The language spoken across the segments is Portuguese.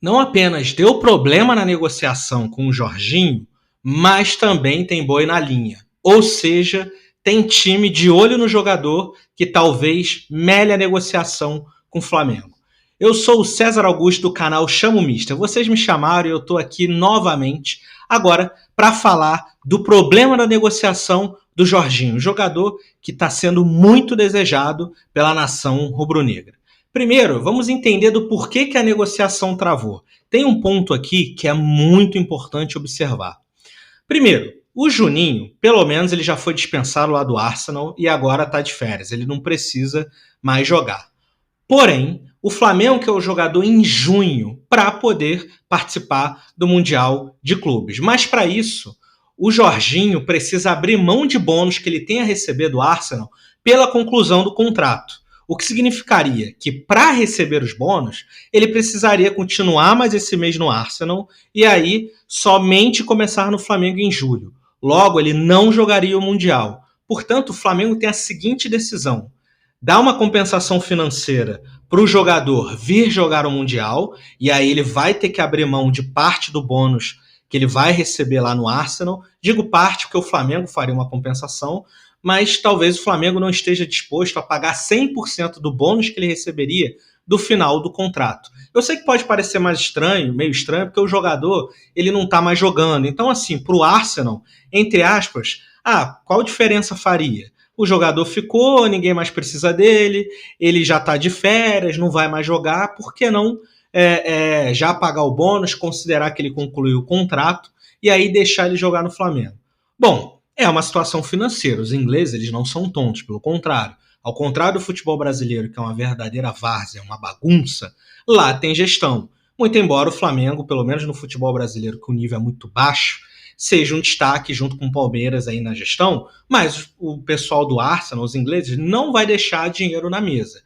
Não apenas deu problema na negociação com o Jorginho, mas também tem boi na linha. Ou seja, tem time de olho no jogador que talvez mele a negociação com o Flamengo. Eu sou o César Augusto do canal Chamo Mister. Vocês me chamaram e eu estou aqui novamente agora para falar do problema da negociação do Jorginho, jogador que está sendo muito desejado pela nação rubro-negra. Primeiro, vamos entender do porquê que a negociação travou. Tem um ponto aqui que é muito importante observar. Primeiro, o Juninho, pelo menos ele já foi dispensado lá do Arsenal e agora está de férias. Ele não precisa mais jogar. Porém, o Flamengo quer o jogador em junho para poder participar do Mundial de Clubes. Mas para isso, o Jorginho precisa abrir mão de bônus que ele tem a receber do Arsenal pela conclusão do contrato. O que significaria que, para receber os bônus, ele precisaria continuar mais esse mês no Arsenal e aí somente começar no Flamengo em julho. Logo, ele não jogaria o Mundial. Portanto, o Flamengo tem a seguinte decisão: dar uma compensação financeira para o jogador vir jogar o Mundial, e aí ele vai ter que abrir mão de parte do bônus que ele vai receber lá no Arsenal. Digo parte porque o Flamengo faria uma compensação, mas talvez o Flamengo não esteja disposto a pagar 100% do bônus que ele receberia do final do contrato. Eu sei que pode parecer mais estranho, meio estranho, porque o jogador ele não está mais jogando. Então, assim, para o Arsenal, entre aspas, qual diferença faria? O jogador ficou, ninguém mais precisa dele, ele já está de férias, não vai mais jogar, por que não já pagar o bônus, considerar que ele concluiu o contrato e aí deixar ele jogar no Flamengo? Bom, é uma situação financeira. Os ingleses eles não são tontos, pelo contrário. Ao contrário do futebol brasileiro, que é uma verdadeira várzea, uma bagunça, lá tem gestão. Muito embora o Flamengo, pelo menos no futebol brasileiro, que o nível é muito baixo, seja um destaque junto com o Palmeiras aí na gestão, mas o pessoal do Arsenal, os ingleses, não vai deixar dinheiro na mesa.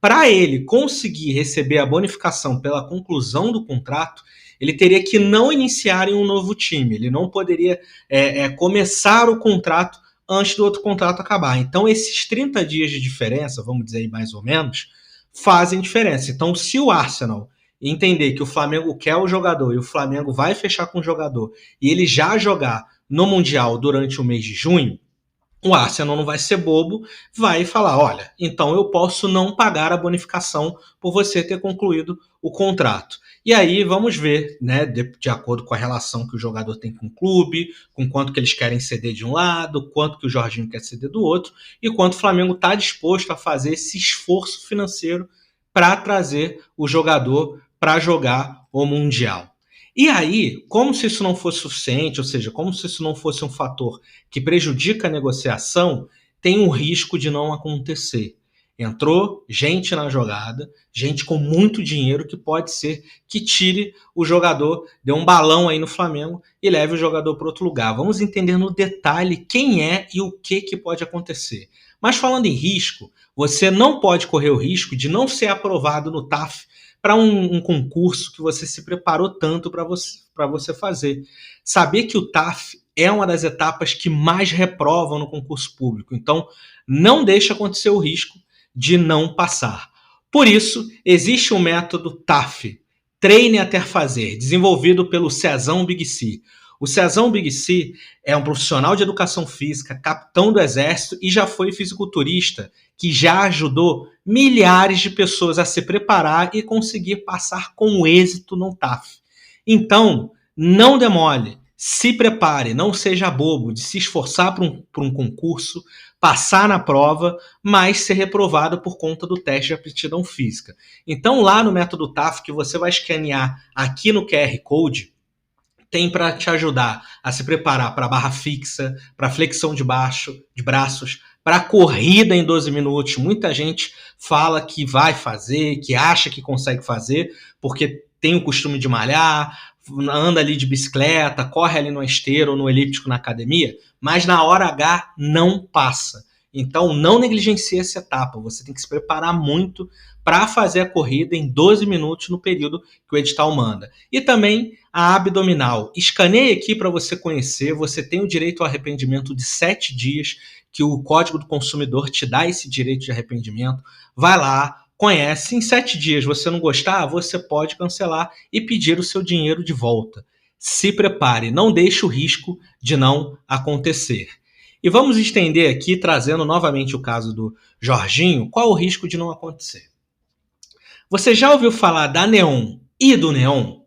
Para ele conseguir receber a bonificação pela conclusão do contrato, ele teria que não iniciar em um novo time. Ele não poderia começar o contrato antes do outro contrato acabar. Então, esses 30 dias de diferença, vamos dizer aí mais ou menos, fazem diferença. Então, se o Arsenal entender que o Flamengo quer o jogador e o Flamengo vai fechar com o jogador e ele já jogar no Mundial durante o mês de junho, o Arsenal não vai ser bobo, vai falar, olha, então eu posso não pagar a bonificação por você ter concluído o contrato. E aí vamos ver, né, de acordo com a relação que o jogador tem com o clube, com quanto que eles querem ceder de um lado, quanto que o Jorginho quer ceder do outro, e quanto o Flamengo está disposto a fazer esse esforço financeiro para trazer o jogador para jogar o Mundial. E aí, como se isso não fosse suficiente, ou seja, como se isso não fosse um fator que prejudica a negociação, tem um risco de não acontecer. Entrou gente na jogada, gente com muito dinheiro que pode ser que tire o jogador, dê um balão aí no Flamengo e leve o jogador para outro lugar. Vamos entender no detalhe quem é e o que pode acontecer. Mas falando em risco, você não pode correr o risco de não ser aprovado no TAF para um concurso que você se preparou tanto para você fazer. Saber que o TAF é uma das etapas que mais reprovam no concurso público. Então, não deixe acontecer o risco de não passar. Por isso, existe um método TAF, Treine até Fazer, desenvolvido pelo Cezão Big C. O Cezão Big C é um profissional de educação física, capitão do Exército e já foi fisiculturista, que já ajudou milhares de pessoas a se preparar e conseguir passar com êxito no TAF. Então, não demore, se prepare, não seja bobo de se esforçar por um concurso, passar na prova, mas ser reprovado por conta do teste de aptidão física. Então, lá no método TAF, que você vai escanear aqui no QR Code, tem para te ajudar a se preparar para barra fixa, para flexão de braços, para corrida em 12 minutos. Muita gente fala que vai fazer, que acha que consegue fazer, porque tem o costume de malhar, anda ali de bicicleta, corre ali no esteiro ou no elíptico na academia, mas na hora H não passa. Então não negligencie essa etapa, você tem que se preparar muito para fazer a corrida em 12 minutos no período que o edital manda. E também a abdominal. Escaneie aqui para você conhecer, você tem o direito ao arrependimento de 7 dias, que o Código do Consumidor te dá esse direito de arrependimento. Vai lá, conhece. Em 7 dias você não gostar, você pode cancelar e pedir o seu dinheiro de volta. Se prepare, não deixe o risco de não acontecer. E vamos estender aqui, trazendo novamente o caso do Jorginho, qual o risco de não acontecer? Você já ouviu falar da Neom e do Neom?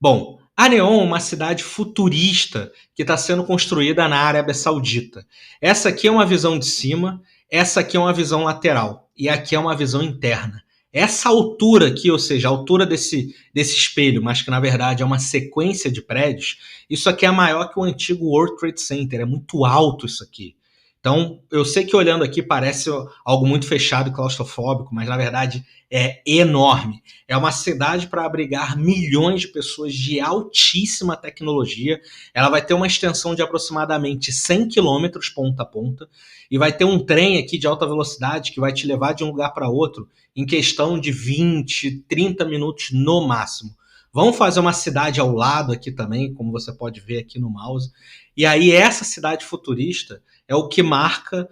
Bom, a Neom é uma cidade futurista que está sendo construída na Arábia Saudita. Essa aqui é uma visão de cima, essa aqui é uma visão lateral e aqui é uma visão interna. Essa altura aqui, ou seja, a altura desse espelho, mas que na verdade é uma sequência de prédios, isso aqui é maior que o antigo World Trade Center, é muito alto isso aqui. Então, eu sei que olhando aqui parece algo muito fechado e claustrofóbico, mas na verdade é enorme. É uma cidade para abrigar milhões de pessoas de altíssima tecnologia. Ela vai ter uma extensão de aproximadamente 100 quilômetros ponta a ponta e vai ter um trem aqui de alta velocidade que vai te levar de um lugar para outro em questão de 20, 30 minutos no máximo. Vamos fazer uma cidade ao lado aqui também, como você pode ver aqui no mouse. E aí essa cidade futurista é o que marca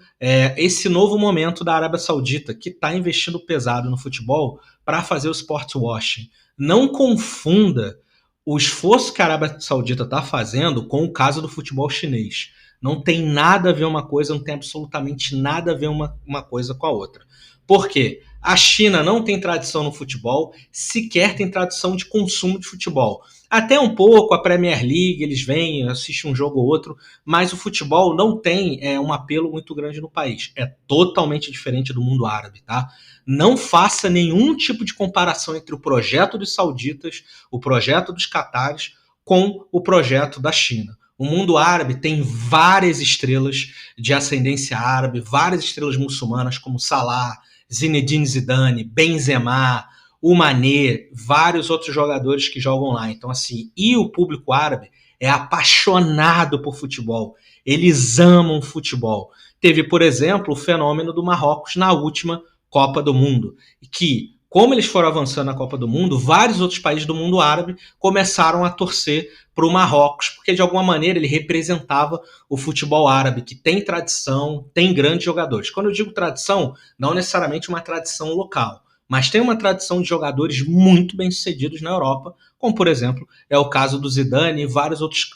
esse novo momento da Arábia Saudita, que está investindo pesado no futebol para fazer o sport washing. Não confunda o esforço que a Arábia Saudita está fazendo com o caso do futebol chinês. Não tem nada a ver uma coisa, não tem absolutamente nada a ver uma coisa com a outra. Por quê? A China não tem tradição no futebol, sequer tem tradição de consumo de futebol. Até um pouco a Premier League, eles vêm, assistem um jogo ou outro, mas o futebol não tem um apelo muito grande no país. É totalmente diferente do mundo árabe, tá? Não faça nenhum tipo de comparação entre o projeto dos sauditas, o projeto dos catares, com o projeto da China. O mundo árabe tem várias estrelas de ascendência árabe, várias estrelas muçulmanas, como Salah, Zinedine Zidane, Benzema, o Mané, vários outros jogadores que jogam lá. Então, assim, e o público árabe é apaixonado por futebol. Eles amam futebol. Teve, por exemplo, o fenômeno do Marrocos na última Copa do Mundo, que, como eles foram avançando na Copa do Mundo, vários outros países do mundo árabe começaram a torcer para o Marrocos, porque de alguma maneira ele representava o futebol árabe, que tem tradição, tem grandes jogadores. Quando eu digo tradição, não necessariamente uma tradição local, mas tem uma tradição de jogadores muito bem-sucedidos na Europa, como, por exemplo, é o caso do Zidane e vários outros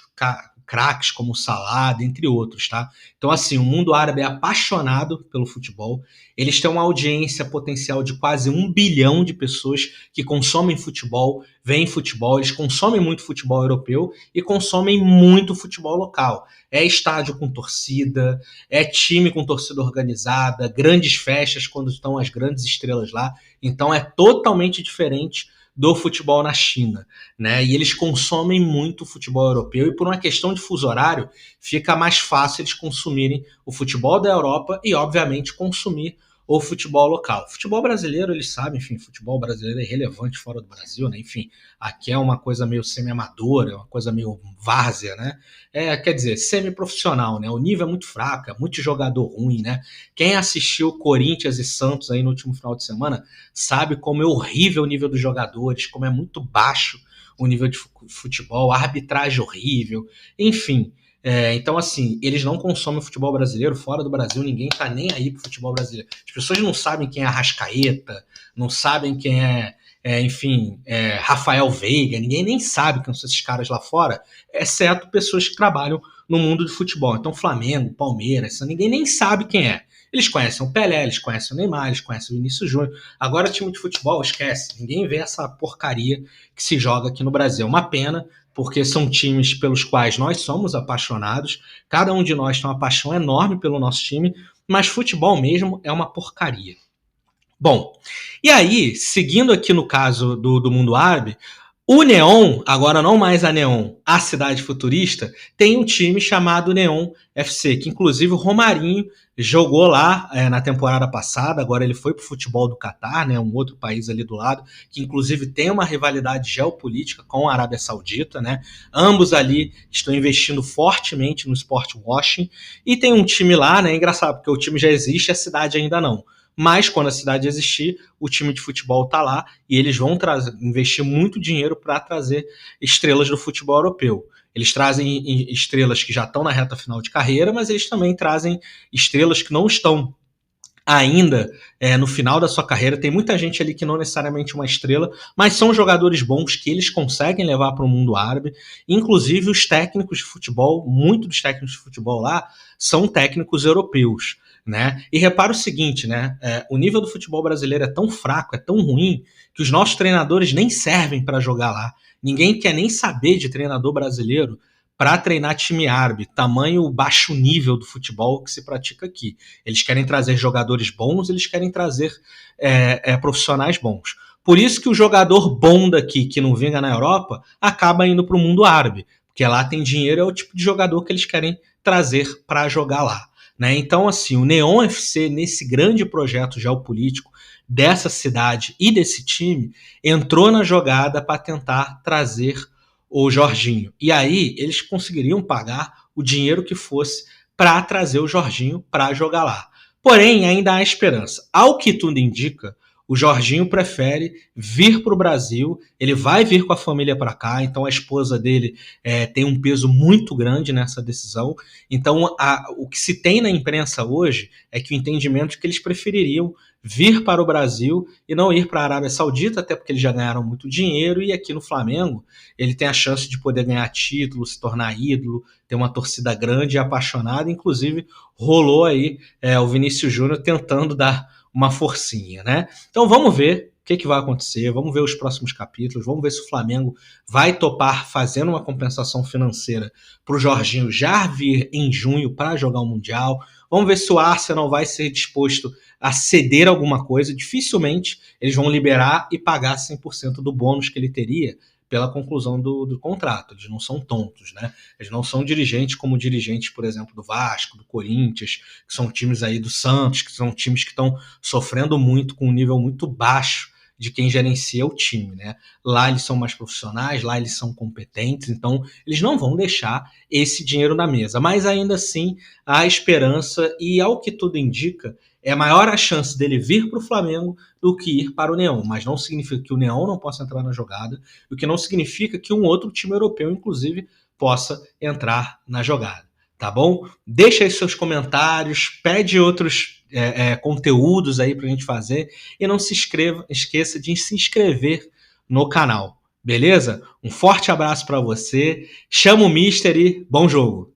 craques, como o Salah, entre outros, tá? Então, assim, o mundo árabe é apaixonado pelo futebol. Eles têm uma audiência potencial de quase 1 bilhão de pessoas que consomem futebol, veem futebol, eles consomem muito futebol europeu e consomem muito futebol local. É estádio com torcida, é time com torcida organizada, grandes festas quando estão as grandes estrelas lá. Então é totalmente diferente do futebol na China, né? E eles consomem muito futebol europeu e por uma questão de fuso horário fica mais fácil eles consumirem o futebol da Europa e, obviamente, consumir o futebol local. O futebol brasileiro, eles sabem, enfim, futebol brasileiro é relevante fora do Brasil, né? Enfim, aqui é uma coisa meio semi-amadora, é uma coisa meio várzea, né? Quer dizer, semi-profissional, né? O nível é muito fraco, é muito jogador ruim, né? Quem assistiu Corinthians e Santos aí no último final de semana sabe como é horrível o nível dos jogadores, como é muito baixo o nível de futebol, a arbitragem horrível, enfim. Então, assim, eles não consomem o futebol brasileiro, fora do Brasil, ninguém tá nem aí pro futebol brasileiro. As pessoas não sabem quem é Arrascaeta, não sabem quem enfim, Rafael Veiga, ninguém nem sabe quem são esses caras lá fora, exceto pessoas que trabalham no mundo de futebol. Então, Flamengo, Palmeiras, ninguém nem sabe quem é. Eles conhecem o Pelé, eles conhecem o Neymar, eles conhecem o Vinícius Júnior. Agora, time de futebol, esquece. Ninguém vê essa porcaria que se joga aqui no Brasil. É uma pena, porque são times pelos quais nós somos apaixonados. Cada um de nós tem uma paixão enorme pelo nosso time, mas futebol mesmo é uma porcaria. Bom, e aí, seguindo aqui no caso do mundo árabe, o Neom, agora não mais a Neom, a cidade futurista, tem um time chamado Neom FC, que inclusive o Romarinho jogou lá na temporada passada, agora ele foi para o futebol do Catar, né, um outro país ali do lado, que inclusive tem uma rivalidade geopolítica com a Arábia Saudita, né? Ambos ali estão investindo fortemente no sport washing, e tem um time lá, né, engraçado, porque o time já existe, a cidade ainda não. Mas quando a cidade existir, o time de futebol está lá e eles vão investir muito dinheiro para trazer estrelas do futebol europeu. Eles trazem estrelas que já estão na reta final de carreira, mas eles também trazem estrelas que não estão ainda no final da sua carreira. Tem muita gente ali que não necessariamente é uma estrela, mas são jogadores bons que eles conseguem levar para o mundo árabe. Inclusive os técnicos de futebol, muito dos técnicos de futebol lá, são técnicos europeus. Né? E repara o seguinte, né? O nível do futebol brasileiro é tão fraco, é tão ruim, que os nossos treinadores nem servem para jogar lá. Ninguém quer nem saber de treinador brasileiro para treinar time árabe, tamanho baixo nível do futebol que se pratica aqui. Eles querem trazer jogadores bons, eles querem trazer profissionais bons. Por isso que o jogador bom daqui, que não vinga na Europa, acaba indo para o mundo árabe, porque lá tem dinheiro, é o tipo de jogador que eles querem trazer para jogar lá. Né? Então, assim, o Neon FC, nesse grande projeto geopolítico dessa cidade e desse time, entrou na jogada para tentar trazer o Jorginho. E aí eles conseguiriam pagar o dinheiro que fosse para trazer o Jorginho para jogar lá. Porém, ainda há esperança. Ao que tudo indica, o Jorginho prefere vir para o Brasil, ele vai vir com a família para cá, então a esposa dele tem um peso muito grande nessa decisão. Então, o que se tem na imprensa hoje é que o entendimento é que eles prefeririam vir para o Brasil e não ir para a Arábia Saudita, até porque eles já ganharam muito dinheiro, e aqui no Flamengo ele tem a chance de poder ganhar título, se tornar ídolo, ter uma torcida grande e apaixonada. Inclusive, rolou aí o Vinícius Júnior tentando dar uma forcinha, né? Então vamos ver o que vai acontecer, vamos ver os próximos capítulos, vamos ver se o Flamengo vai topar fazendo uma compensação financeira para o Jorginho já vir em junho para jogar o Mundial. Vamos ver se o Arsenal vai ser disposto a ceder alguma coisa. Dificilmente eles vão liberar e pagar 100% do bônus que ele teria pela conclusão do contrato. Eles não são tontos, né? Eles não são dirigentes como dirigentes, por exemplo, do Vasco, do Corinthians, que são times aí do Santos, que são times que estão sofrendo muito com um nível muito baixo de quem gerencia o time, né? Lá eles são mais profissionais, lá eles são competentes, então eles não vão deixar esse dinheiro na mesa. Mas ainda assim, há esperança e, ao que tudo indica, é maior a chance dele vir para o Flamengo do que ir para o Neon. Mas não significa que o Neon não possa entrar na jogada, o que não significa que um outro time europeu, inclusive, possa entrar na jogada. Tá bom? Deixa aí seus comentários, pede outros conteúdos aí pra gente fazer e não se esqueça de se inscrever no canal, beleza? Um forte abraço para você, chama o Mister e bom jogo!